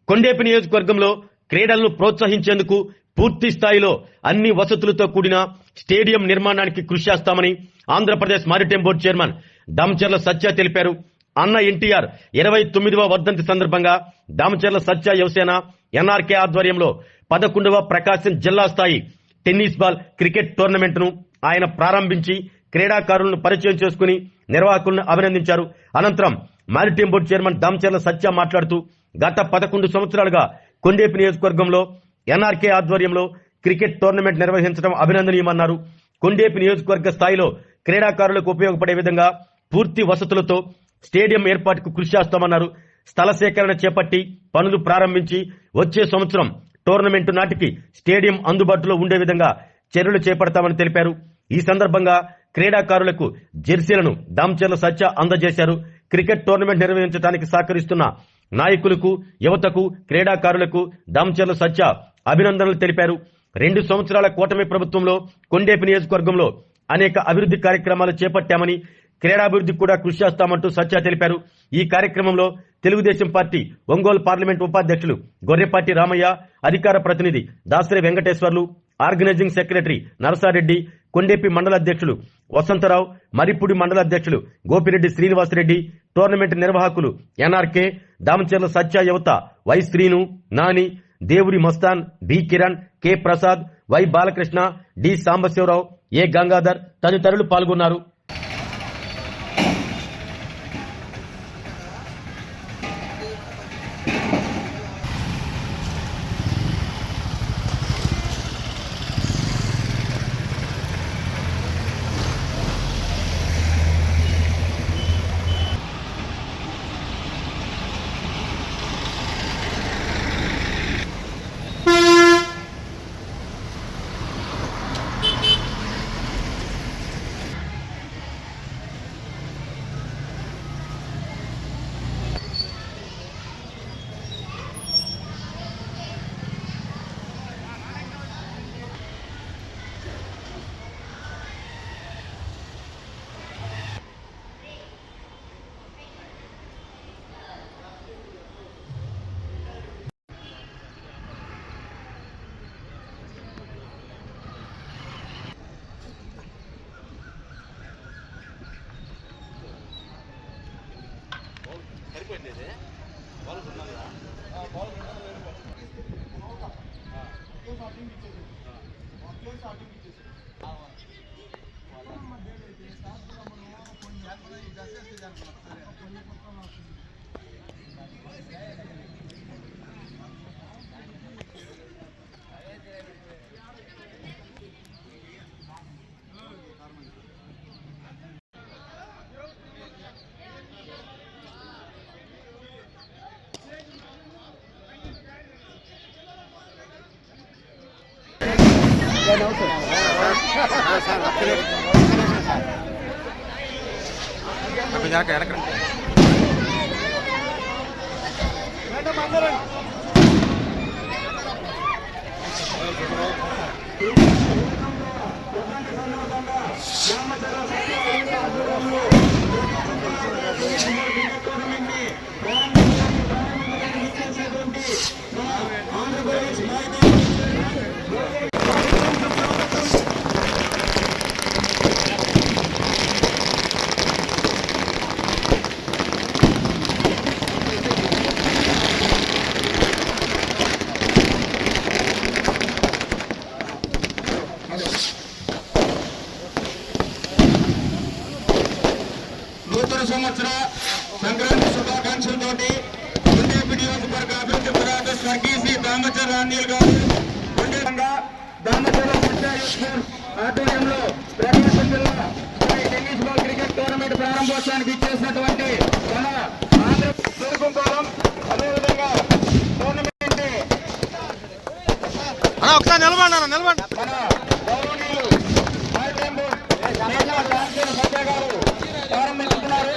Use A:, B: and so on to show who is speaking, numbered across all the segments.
A: కొండేపి నియోజకవర్గంలో క్రీడలను ప్రోత్సహించేందుకు పూర్తి స్థాయిలో అన్ని వసతులతో కూడిన స్టేడియం నిర్మాణానికి కృషి చేస్తామని Andhra Pradesh maritime board chairman Damacharla సత్య తెలిపారు. అన్న ఎన్టీఆర్ 29వ వర్ధంతి సందర్భంగా దామచర్ల సత్య యువసేన ఎన్ఆర్కే ఆధ్వర్యంలో 11వ ప్రకాశం జిల్లా స్థాయి టెన్నిస్ బాల్ క్రికెట్ టోర్నమెంట్ ను ఆయన ప్రారంభించి క్రీడాకారులను పరిచయం చేసుకుని నిర్వాహకులను అభినందించారు. అనంతరం మారిటైమ్ బోర్డు చైర్మన్ దామచర్ల సత్య మాట్లాడుతూ గత 11 సంవత్సరాలుగా కొండేపి నియోజకవర్గంలో ఎన్ఆర్కే ఆధ్వర్యంలో క్రికెట్ టోర్నమెంట్ నిర్వహించడం అభినందనీయమన్నారు. కొండేపి నియోజకవర్గ స్థాయిలో క్రీడాకారులకు ఉపయోగపడే విధంగా పూర్తి వసతులతో స్టేడియం ఏర్పాటుకు కృషి చేస్తామన్నారు. స్థల సేకరణ చేపట్టి పనులు ప్రారంభించి వచ్చే సంవత్సరం టోర్నమెంటు నాటికి స్టేడియం అందుబాటులో ఉండే విధంగా చర్యలు చేపడతామని తెలిపారు. ఈ సందర్భంగా క్రీడాకారులకు జెర్సీలను దామచర్ల సత్య అందజేశారు. క్రికెట్ టోర్నమెంట్ నిర్వహించడానికి సహకరిస్తున్న నాయకులకు, యువతకు, క్రీడాకారులకు దామచర్ల సత్య అభినందనలు తెలిపారు. 2 సంవత్సరాల కూటమి ప్రభుత్వంలో కొండేపి నియోజకవర్గంలో అనేక అభివృద్ధి కార్యక్రమాలు చేపట్టామని, క్రీడాభివృద్ధికి కూడా కృషి చేస్తామంటూ సత్య తెలిపారు. ఈ కార్యక్రమంలో తెలుగుదేశం పార్టీ ఒంగోలు పార్లమెంట్ ఉపాధ్యక్షులు గొర్రెపాటి రామయ్య, అధికార ప్రతినిధి దాసరి వెంకటేశ్వర్లు, ఆర్గనైజింగ్ సెక్రటరీ నరసారెడ్డి, కొండేపి మండల అధ్యక్షులు వసంతరావు, మరిపూడి మండల అధ్యక్షులు గోపిరెడ్డి శ్రీనివాసరెడ్డి, టోర్నమెంట్ నిర్వాహకులు ఎన్ఆర్కే, దామచర్ల సత్య యువత Y Srinu, Nani, Devudi Mastan, B Kiran, K Prasad, Y Balakrishna, D Sambasivarao, A Gangadhar తదితరులు పాల్గొన్నారు.
B: నూతన సంవత్సర సంక్రాంతి శుభాకాంక్షలతోటి కొండేపి నియోజకవర్గ అభివృద్ధి ప్రదాత స్వర్గీయ దామచర్ల అనిల్ గారు దామచర్ల సత్య ఆధ్వర్యంలో ప్రకాశం జిల్లా టెన్నిస్ బాల్ క్రికెట్ టోర్నమెంట్ ప్రారంభోత్సవానికి ఇచ్చేసినటువంటి మన ఆంధ్రప్రదేశ్ అదేవిధంగా టోర్నమెంట్
C: ఒకసారి నిలబడి
B: మన గౌరవనీయులు మారిటైమ్ బోర్డు సత్య గారు ప్రారంభిస్తున్నారు.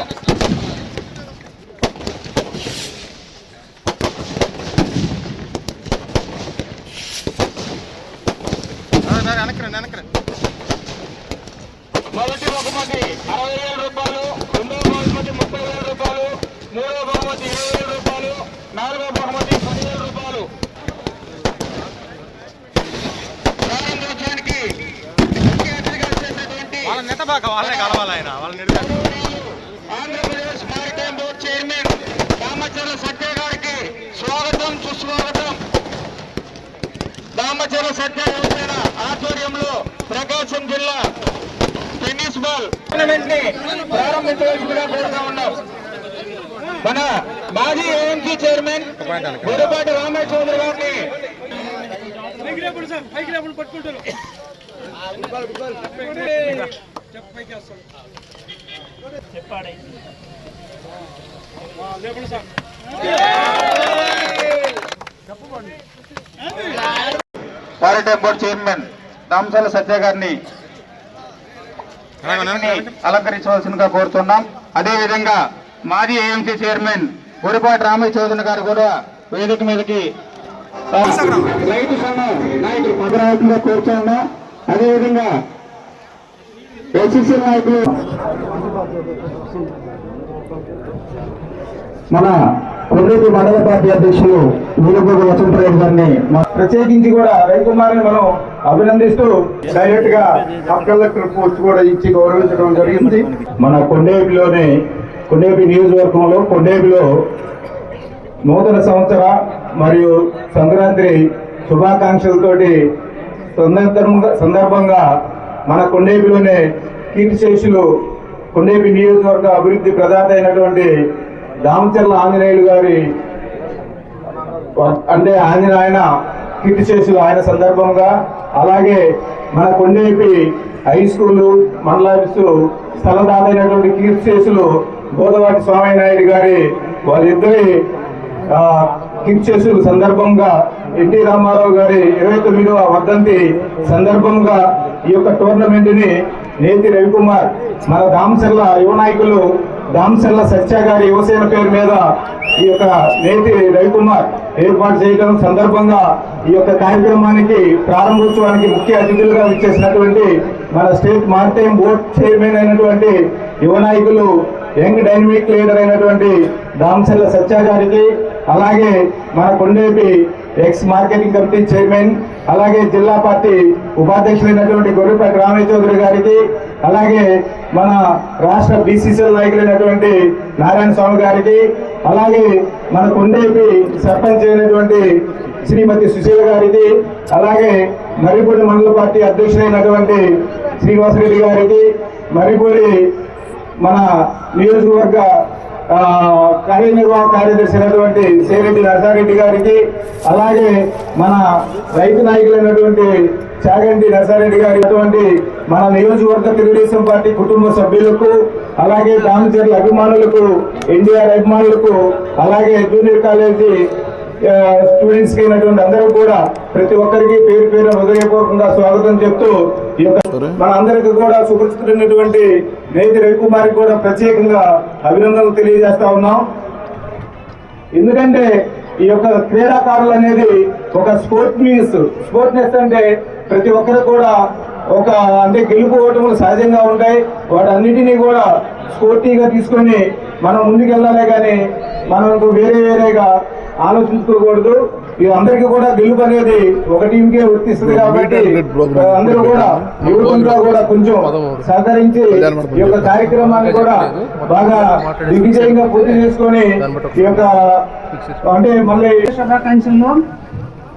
B: మొదటి బహుమతి 60,000 రూపాయలు, రెండవ బహుమతి 30,000 రూపాయలు, మూడవ బహుమతి 20,000 రూపాయలు, నాలుగవ బహుమతి 10,000 రూపాయలు.
C: దాకా వాళ్ళే కలవాలి ఆయన వాళ్ళని నిలబెట్టాలి.
B: Andhra Pradesh maritime board chairman Damacharla సత్య గారికి స్వాగతం సుస్వాగతం. దామచర్ల సత్య యువసేన ఆధ్వర్యంలో ప్రకాశం జిల్లా టెన్నిస్ బాల్ టోర్నమెంట్ ని ప్రారంభించవలసిందిగా కోరుతా ఉన్నాం. మన మాజీ ఏఎంసీ చైర్మన్ బుర్రపాటి రామయ్య చౌదరి గారిని మారిటైమ్ బోర్డు చైర్మన్ దామచర్ల సత్య గారిని అలంకరించవలసిందిగా కోరుతున్నాం. అదేవిధంగా మాజీ ఏఎంసీ చైర్మన్ బుర్రపాటి రామయ్య చౌదరి గారు కూడా వేదిక మీదకి రైతు సంఘం నాయకులు పదరావతంగా కోరుతున్నాం. అదేవిధంగా ఎస్సీసీ నాయకులు మన కొల్లేటి మండల పార్టీ అధ్యక్షులు వీరగోడు వసంతరావు గారిని ప్రత్యేకించి కూడా రవికుమార్ని మనం అభినందిస్తూ డైరెక్ట్ గా సబ్ కలెక్టర్ పోస్ట్ కూడా ఇచ్చి గౌరవించడం జరిగింది. మన కొండేపి నియోజకవర్గంలో కొండేపిలో నూతన సంవత్సర మరియు సంక్రాంతి శుభాకాంక్షలతోటి సందర్భంగా మన కొండేపిలోనే కీర్తిశేషులు కొండేపి నియోజకవర్గ అభివృద్ధి ప్రదాత అయినటువంటి దామచర్ల ఆంజనేయులు గారి అంటే ఆయన కీర్తిశేషులు ఆయన సందర్భంగా, అలాగే మన కొండేపి హై స్కూలు మండలాఫీసు స్థలదాత అయినటువంటి కీర్తిశేషులు గోదవాటి స్వామి నాయుడు గారి వాళ్ళిద్దరి కీర్తిశేషులు సందర్భంగా ఎన్టీ రామారావు గారి 29వ వర్ధంతి సందర్భంగా ఈ యొక్క టోర్నమెంట్ ని నేతి రవికుమార్ మన దామచర్ల యువ నాయకులు దామచర్ల సత్య గారి యువసేన పేరు మీద ఈ యొక్క నేతి రవికుమార్ ఏర్పాటు చేయడం సందర్భంగా ఈ యొక్క కార్యక్రమానికి ప్రారంభోత్సవానికి ముఖ్య అతిథులుగా విచ్చేసినటువంటి మన స్టేట్ మారిటైమ్ బోర్డ్ చైర్మన్ అయినటువంటి యువ నాయకులు యంగ్ డైనమిక్ లీడర్ అయినటువంటి దామచర్ల సత్య గారికి, అలాగే మన Kondepi X marketing committee chairman అలాగే జిల్లా పార్టీ ఉపాధ్యక్షులైనటువంటి గొర్రెపాటి రామయ్య చౌదరి గారికి, అలాగే మన రాష్ట్ర బీసీసీఎల్ నాయకులైనటువంటి నారాయణ స్వామి గారికి, అలాగే మన కొండేపి సర్పంచ్ అయినటువంటి శ్రీమతి సుశీల గారికి, అలాగే మర్రిపూడి మండల పార్టీ అధ్యక్షులైనటువంటి శ్రీనివాసరెడ్డి గారికి, మర్రిపూడి మన నియోజకవర్గ కార్యనిర్వాహక కార్యదర్శి అయినటువంటి సేరెడ్డి నరసారెడ్డి గారికి, అలాగే మన రైతు నాయకులైనటువంటి చాగంటి నరసారెడ్డి గారి అటువంటి మన నియోజకవర్గ తెలుగుదేశం పార్టీ కుటుంబ సభ్యులకు, అలాగే దామచర్ల అభిమానులకు, ఎన్టీఆర్ అభిమానులకు, అలాగే జూనియర్ కాలేజీ స్టూడెంట్స్ కి అయినటువంటి అందరూ కూడా ప్రతి ఒక్కరికి పేరు పేరు హృదయపూర్వకంగా స్వాగతం చెప్తూ ఈ యొక్క మన అందరికీ కూడా సుపరిచితులైనటువంటి నేతి రవికుమార్కి కూడా ప్రత్యేకంగా అభినందనలు తెలియజేస్తా ఉన్నాం. ఎందుకంటే ఈ యొక్క క్రీడాకారులు అనేది ఒక స్పోర్ట్నెస్ అంటే ప్రతి ఒక్కరు కూడా ఒక అంటే గెలుపు ఓటములు సహజంగా ఉంటాయి. వాటన్నిటినీ కూడా స్పోర్టీగా తీసుకొని మనం ముందుకెళ్ళాలి, కానీ మనం వేరేగా ఆలోచించుకోకూడదు. ఇది అందరికీ కూడా గెలుపు అనేది ఒక టీంకే వర్తిస్తుంది కాబట్టి అందరూ కూడా యువకులుగా కూడా కొంచెం సహకరించి ఈ యొక్క కార్యక్రమాన్ని కూడా బాగా దిగ్విజయంగా పూర్తి చేసుకొని ఈ యొక్క అంటే మళ్ళీ
D: శుభాకాంక్షలు.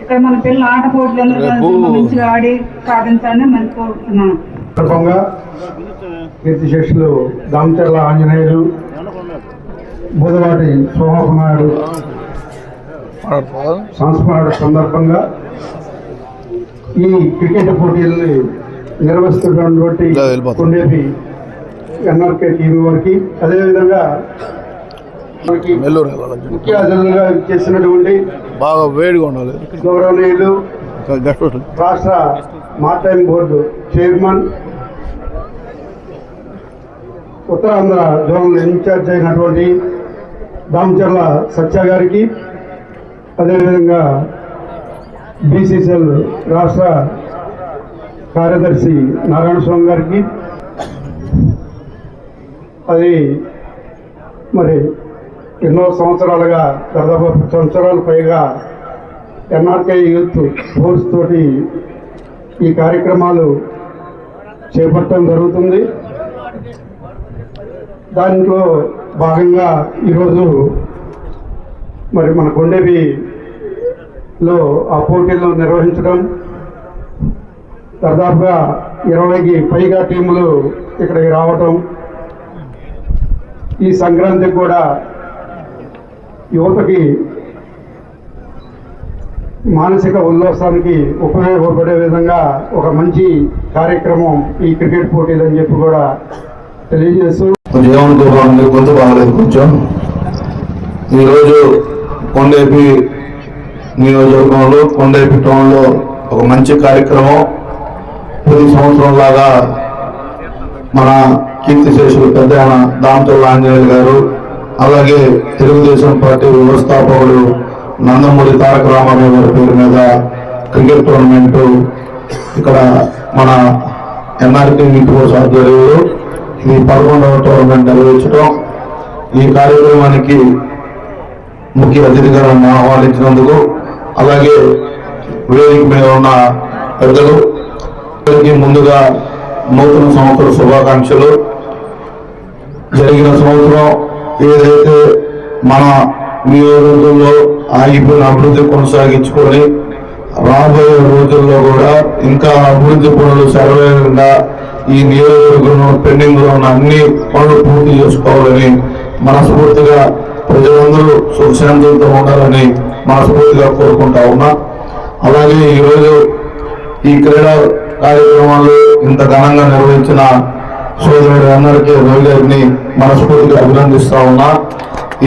D: ఇక్కడ మన పిల్లల ఆట పోటీలు మంచిగా ఆడి సాధించాలని మనం కోరుతున్నాం.
E: కీర్తిశేషులు దామచర్ల ఆంజనేయులు, బుధవాటి సోమకుమారుడు సంస్మరణ సందర్భంగా ఈ క్రికెట్ పోటీల్ని నిర్వహిస్తున్నటువంటి కొండేపి ఎన్ఆర్కే టీవీ వారికి, అదేవిధంగా ముఖ్య అతిథులుగా చేసినటువంటి
C: బాగా వేడిగా ఉండాలి
E: గౌరవనీయులు రాష్ట్ర maritime board chairman, Uttarandhra zonal in charge అయినటువంటి దామచర్ల సత్య గారికి, అదేవిధంగా బీసీసీఎల్ రాష్ట్ర కార్యదర్శి నారాయణ స్వామి గారికి, అది మరి ఎన్నో సంవత్సరాలుగా దాదాపు 10 సంవత్సరాలు పైగా ఎన్ఆర్కే యూత్ ఫోర్స్ తోటి ఈ కార్యక్రమాలు చేపట్టడం జరుగుతుంది. దాంట్లో భాగంగా ఈరోజు మరి మన కొండేపిలో ఆ పోటీలు నిర్వహించడం, దాదాపుగా 20కి పైగా టీములు ఇక్కడికి రావటం, ఈ సంక్రాంతికి కూడా యువతకి మానసిక ఉల్లాసానికి ఉపయోగపడే విధంగా ఒక మంచి కార్యక్రమం ఈ క్రికెట్ పోటీలు అని చెప్పి కూడా తెలియజేస్తూ
F: జీవనంతో బాగుంది, కొంచెం బాగలేదు కొంచెం. ఈరోజు కొండేపి నియోజకవర్గంలో కొండేపి టౌన్లో ఒక మంచి కార్యక్రమం. ప్రతి సంవత్సరం లాగా మన కీర్తిశేషులు పెద్ద దామచర్ల ఆంజనేయులు గారు, అలాగే తెలుగుదేశం పార్టీ వ్యవస్థాపకుడు నందమూరి తారక రామారావు గారి పేరు మీద క్రికెట్ టోర్నమెంట్ ఇక్కడ మన ఎన్ఆర్కే మీటింగ్ ఆధ్వర్యంలో ఇది 11వ టోర్నమెంట్ నిర్వహించడం. ఈ కార్యక్రమానికి ముఖ్య అతిథిగా నన్ను ఆహ్వానించినందుకు, అలాగే వేదిక మీద ఉన్న పెద్దలు ముందుగా నూతన సంవత్సర శుభాకాంక్షలు. జరిగిన సంవత్సరం ఏదైతే మన నియోజకవర్గంలో ఆగిపోయిన అభివృద్ధి కొనసాగించుకొని రాబోయే రోజుల్లో కూడా ఇంకా అభివృద్ధి పనులు సర్వేగా ఈ నియోజకవర్గంలో పెండింగ్ లో ఉన్న అన్ని పనులు పూర్తి చేసుకోవాలని మనస్ఫూర్తిగా ప్రజలందరూ సుఖశాంతులతో ఉండాలని మనస్ఫూర్తిగా కోరుకుంటా ఉన్నా. అలాగే ఈరోజు ఈ క్రీడా కార్యక్రమాలు ఇంత ఘనంగా నిర్వహించిన సోదరుడు ఎన్ఆర్కే రవి గారిని మనస్ఫూర్తిగా అభినందిస్తా ఉన్నా.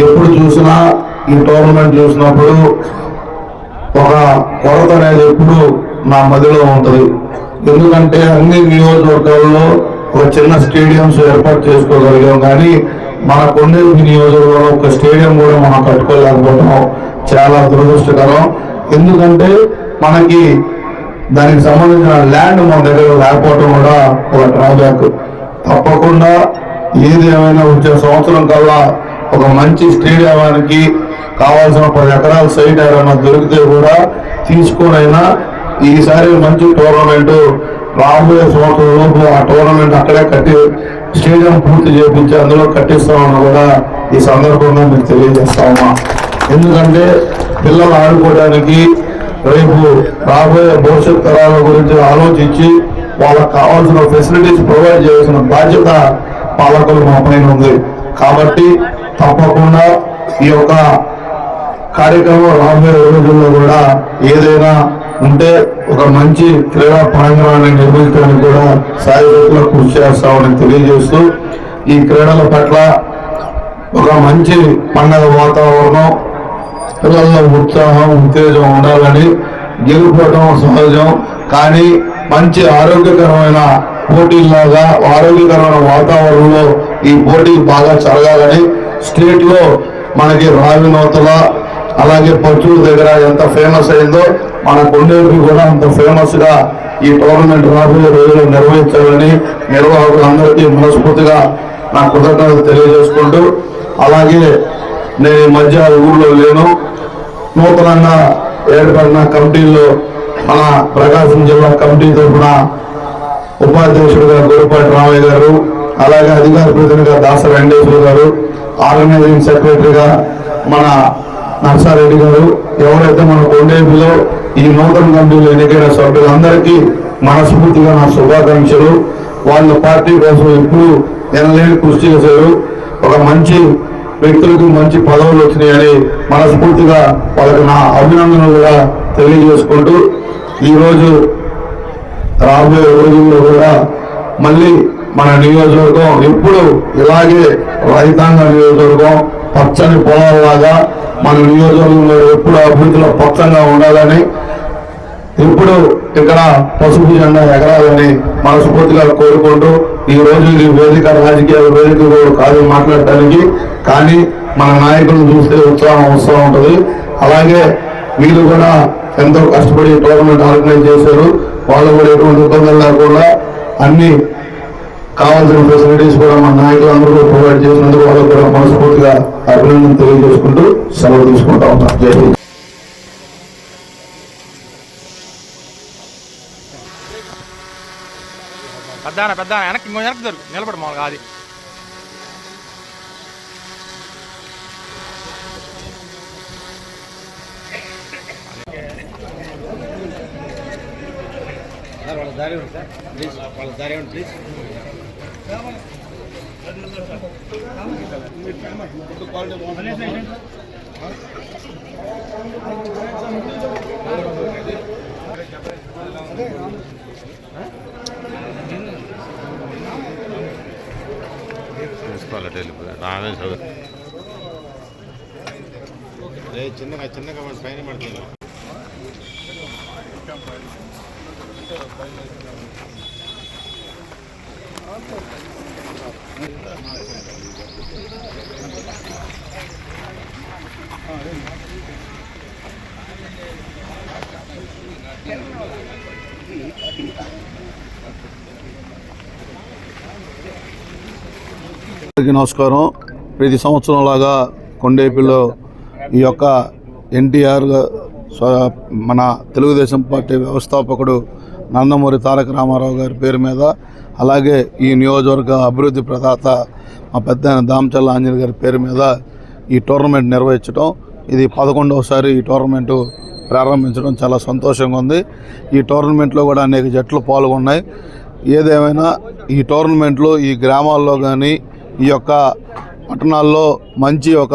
F: ఎప్పుడు చూసినా ఈ టోర్నమెంట్ చూసినప్పుడు ఒక కొరత అనేది ఎప్పుడు నా మదిలో ఉంటుంది. ఎందుకంటే అన్ని నియోజకవర్గాల్లో ఒక చిన్న స్టేడియంస్ ఏర్పాటు చేసుకోగలిగాం, కానీ మన కొండేపి నియోజకవర్గంలో ఒక స్టేడియం కూడా మనం కట్టుకోలేకపోవడం చాలా దురదృష్టకరం. ఎందుకంటే మనకి దానికి సంబంధించిన ల్యాండ్ మన దగ్గర లేకపోవడం కూడా ఒక డ్రాబ్యాక్. తప్పకుండా ఏది ఏమైనా వచ్చే సంవత్సరం కల్లా ఒక మంచి స్టేడియానికి కావాల్సిన 10 ఎకరాల సైట్ ఏమైనా దొరికితే కూడా తీసుకునైనా ఈసారి మంచి టోర్నమెంట్ రాబోయే సంవత్సరం లోపు ఆ టోర్నమెంట్ అక్కడే కట్టి స్టేడియం పూర్తి చేపించి అందులో కట్టిస్తామని కూడా ఈ సందర్భంగా మీకు తెలియజేస్తా ఉన్నా. ఎందుకంటే పిల్లలు ఆడుకోవడానికి రేపు రాబోయే భవిష్యత్ తరాల గురించి ఆలోచించి వాళ్ళకు కావాల్సిన ఫెసిలిటీస్ ప్రొవైడ్ చేయాల్సిన బాధ్యత పాలకులు మా పైన ఉంది. కాబట్టి తప్పకుండా ఈ యొక్క కార్యక్రమం రాబోయే రోజుల్లో కూడా ఏదైనా ఉంటే ఒక మంచి క్రీడా ప్రాంగణాన్ని నిర్మించడానికి కూడా సాయశక్తిలో కృషి చేస్తామని తెలియజేస్తూ ఈ క్రీడల పట్ల ఒక మంచి పండగ వాతావరణం, పిల్లల్లో ఉత్సాహం ఉత్తేజం ఉండాలని, గెలుపోవడం సహజం కానీ మంచి ఆరోగ్యకరమైన పోటీల్లాగా ఆరోగ్యకరమైన వాతావరణంలో ఈ పోటీలు బాగా జరగాలని, స్టేట్ లో మనకి రావినోతల అలాగే పచ్చూరు దగ్గర ఎంత ఫేమస్ అయిందో మన కొండేపి కూడా అంత ఫేమస్ గా ఈ టోర్నమెంట్ రాబోయే రోజుల్లో నిర్వహించాలని నిర్వాహకులందరికీ మనస్ఫూర్తిగా నా కృతజ్ఞతలు తెలియజేసుకుంటూ, అలాగే నేను ఈ మధ్య ఊళ్ళో లేను, నూతనంగా ఏర్పడిన కమిటీల్లో మన ప్రకాశం జిల్లా కమిటీ తరఫున ఉపాధ్యక్షుడిగా గురుపాటి రామయ్య గారు, అలాగే అధికార ప్రతినిధిగా దాస వెంకటేశ్వర గారు, ఆర్గనైజింగ్ సెక్రటరీగా మన నర్సారెడ్డి గారు, ఎవరైతే మన కొండేపిలో ఈ నూతన కమిటీలో ఎన్నికైన సభ్యులందరికీ మనస్ఫూర్తిగా నా శుభాకాంక్షలు. వాళ్ళ పార్టీ కోసం ఎప్పుడు ఎనలేని కృషి చేశారు. ఒక మంచి వ్యక్తులకు మంచి పదవులు వచ్చినాయని మనస్ఫూర్తిగా వాళ్ళకి నా అభినందనలు కూడా తెలియజేసుకుంటూ, ఈరోజు రాబోయే రోజుల్లో కూడా మళ్ళీ మన నియోజకవర్గం ఎప్పుడు ఇలాగే రైతాంగ నియోజకవర్గం పచ్చని పొలాలలాగా మన నియోజకవర్గంలో ఎప్పుడు అభివృద్ధిలో పచ్చంగా ఉండాలని, ఇప్పుడు ఇక్కడ పసుపు జెండా ఎగరాలని మనస్ఫూర్తిగా కోరుకుంటూ, ఈ రోజు ఇది వేదిక రాజకీయ వేదిక కాదు మాట్లాడటానికి, కానీ మన నాయకులను చూస్తే ఉత్సాహం వస్తూ ఉంటుంది. అలాగే వీళ్ళు కూడా ఎంతో కష్టపడి టోర్నమెంట్ ఆర్గనైజ్ చేశారు. వాళ్ళు కూడా ఎటువంటి ఇబ్బందులు లేకుండా అన్ని కావాల్సిన ఫెసిలిటీస్ కూడా మన నాయకులందరూ ప్రొవైడ్ చేసినందుకు వాళ్ళకు కూడా మనస్ఫూర్తిగా అభినందన తెలియజేసుకుంటూ సెలవు తీసుకుంటా ఉన్నాం. జై హింద్.
C: పెద్ద వెనక్కి ఇంకో వెనక్కి దొరుకు నిలబడి మామూలుగా అది చిన్నగా చిన్నగా పైన పడుతుంది.
F: అందరికీ నమస్కారం. ప్రతి సంవత్సరం లాగా కొండేపిలో ఈ యొక్క ఎన్టీఆర్ మన తెలుగుదేశం పార్టీ వ్యవస్థాపకుడు నందమూరి తారక రామారావు గారి పేరు మీద, అలాగే ఈ నియోజకవర్గ అభివృద్ధి ప్రదాత మా పెద్ద దామచర్ల ఆంజనేయ గారి పేరు మీద ఈ టోర్నమెంట్ నిర్వహించడం, ఇది 11వసారి ఈ టోర్నమెంటు ప్రారంభించడం చాలా సంతోషంగా ఉంది. ఈ టోర్నమెంట్లో కూడా అనేక జట్లు పాల్గొన్నాయి. ఏదేమైనా ఈ టోర్నమెంట్లో ఈ గ్రామాల్లో కానీ ఈ యొక్క పట్టణాల్లో మంచి ఒక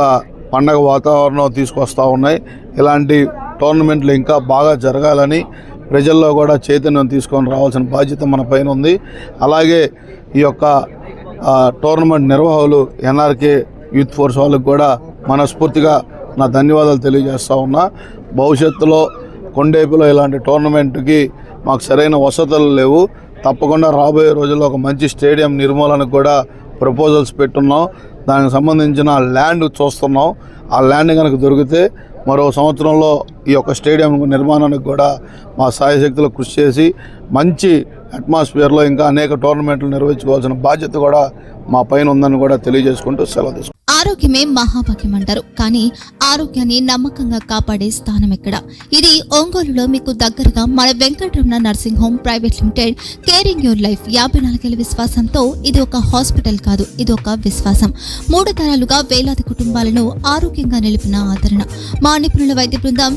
F: పండగ వాతావరణం తీసుకొస్తూ ఉన్నాయి. ఇలాంటి టోర్నమెంట్లు ఇంకా బాగా జరగాలని ప్రజల్లో కూడా చైతన్యం తీసుకొని రావాల్సిన బాధ్యత మన పైన ఉంది. అలాగే ఈ యొక్క టోర్నమెంట్ నిర్వాహకులు ఎన్ఆర్కే యూత్ ఫోర్స్ వాళ్ళకి కూడా మనస్ఫూర్తిగా నా ధన్యవాదాలు తెలియజేస్తూ ఉన్నా. భవిష్యత్తులో కొండేపిలో ఇలాంటి టోర్నమెంట్కి మాకు సరైన వసతులు లేవు. తప్పకుండా రాబోయే రోజుల్లో ఒక మంచి స్టేడియం నిర్మూలనకు కూడా ప్రపోజల్స్ పెట్టున్నాం. దానికి సంబంధించిన ల్యాండ్ చూస్తున్నాం. ఆ ల్యాండ్ కనుక దొరికితే మరో సంవత్సరంలో ఈ యొక్క స్టేడియం నిర్మాణానికి కూడా మా సాయశక్తులు కృషి చేసి మంచి అట్మాస్ఫియర్లో ఇంకా అనేక టోర్నమెంట్లు నిర్వహించుకోవాల్సిన బాధ్యత కూడా మా పైన ఉందని కూడా తెలియజేసుకుంటూ సెలవు తీసుకుంటాం.
G: ఆరోగ్యమే మహాభాగ్యం అంటారు, కానీ ఆరోగ్యాన్ని నమ్మకంగా కాపాడే స్థానం ఎక్కడ? ఇది ఒంగోలులో మీకు దగ్గరగా మన Venkataramana nursing home private limited. Caring your life 54 ఏళ్ల విశ్వాసంతో ఇది ఒక హాస్పిటల్ కాదు, ఇది ఒక విశ్వాసం. 3 తరాలుగా వేలాది కుటుంబాలను ఆరోగ్యంగా నిలిపిన ఆదరణ. మా నిపుణుల వైద్య బృందం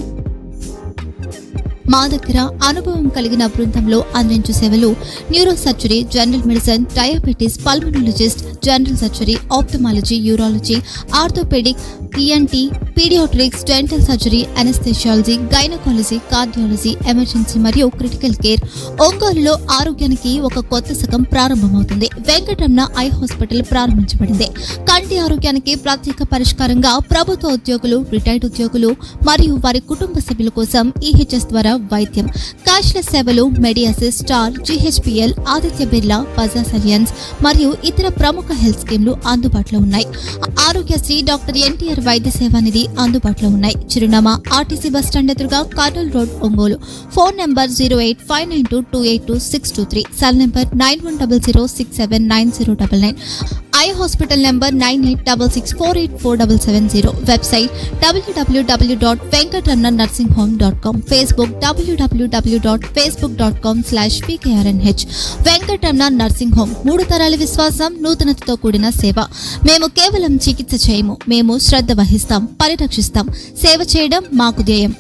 G: మా దగ్గర అనుభవం కలిగిన బృందంలో అందించే సేవలు neuro surgery, general medicine, diabetes, pulmonologist, general surgery, ophthalmology, urology, orthopedic, ENT, pediatrics, dental surgery, anesthesiology, gynaecology, cardiology, emergency మరియు క్రిటికల్ కేర్. ఒంగోలులో ఆరోగ్యానికి ఒక కొత్త శకం ప్రారంభమవుతుంది. వెంకటరమణ ఐ హాస్పిటల్ ప్రారంభించబడింది. కంటి ఆరోగ్యానికి ప్రత్యేక పరిష్కారంగా ప్రభుత్వ ఉద్యోగులు, రిటైర్డ్ ఉద్యోగులు మరియు వారి కుటుంబ సభ్యుల కోసం EHS ద్వారా వైద్యం, క్యాష్లెస్ సేవలు, Medi Assist, Star, GHPL, Aditya Birla, Bajaj Allianz మరియు ఇతర ప్రముఖ హెల్త్ స్కీమ్లు అందుబాటులో ఉన్నాయి. ఆరోగ్యశ్రీ, డాక్టర్ NTR వైద్య సేవా నిధి అందుబాటులో ఉన్నాయి. చిరునామా RTC బస్ స్టాండ్ ఎదురుగా, Kurnool road, Ongole. Phone number 08592282623, cell number 9100679099, eye hospital number 9866484770, website www.venkatramanarsinghome.com, Facebook www.facebook.com/VKRNH. Venkataramana nursing home, 3 తరాల విశ్వాసం, నూతనతతో కూడిన సేవ. మేము కేవలం చికిత్స చేయము, మేము శ్రద్ధ వహిస్తాం, పరిరక్షిస్తాం. సేవ చేయడం మాకు ధ్యేయం.